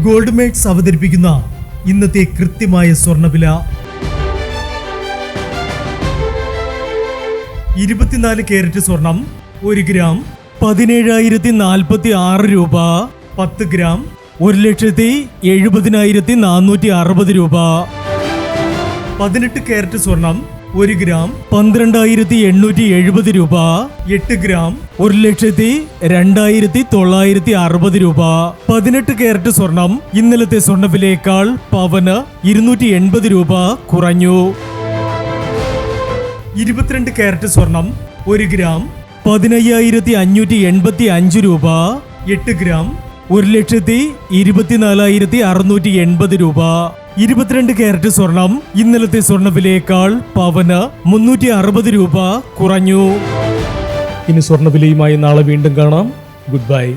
Gold mates അവതരിപ്പിക്കുന്ന ഇന്നത്തെ കൃത്യമായ സ്വർണ്ണവില. 24 കാരറ്റ് സ്വർണം 1 ഗ്രാം 17,046 രൂപ. 10 ഗ്രാം 1,70,70,460 രൂപ. 18 കാരറ്റ് സ്വർണം 1 ഗ്രാം 12,870 രൂപ. 8 ഗ്രാം 1,02,960 രൂപ. 18 കാരറ്റ് സ്വർണം ഇന്നലത്തെ സ്വർണ്ണവിലയേക്കാൾ പവന് 280 രൂപ കുറഞ്ഞു. 22 കാരറ്റ് സ്വർണം 1 ഗ്രാം 15,585 രൂപ. 8 ഗ്രാം 1,24,680 രൂപ. 22 കാരറ്റ് സ്വർണം ഇന്നലത്തെ സ്വർണ്ണവിലയേക്കാൾ പവന് 360 രൂപ കുറഞ്ഞു. ഇനി സ്വർണ്ണവിലയുമായി നാളെ വീണ്ടും കാണാം. Good bye.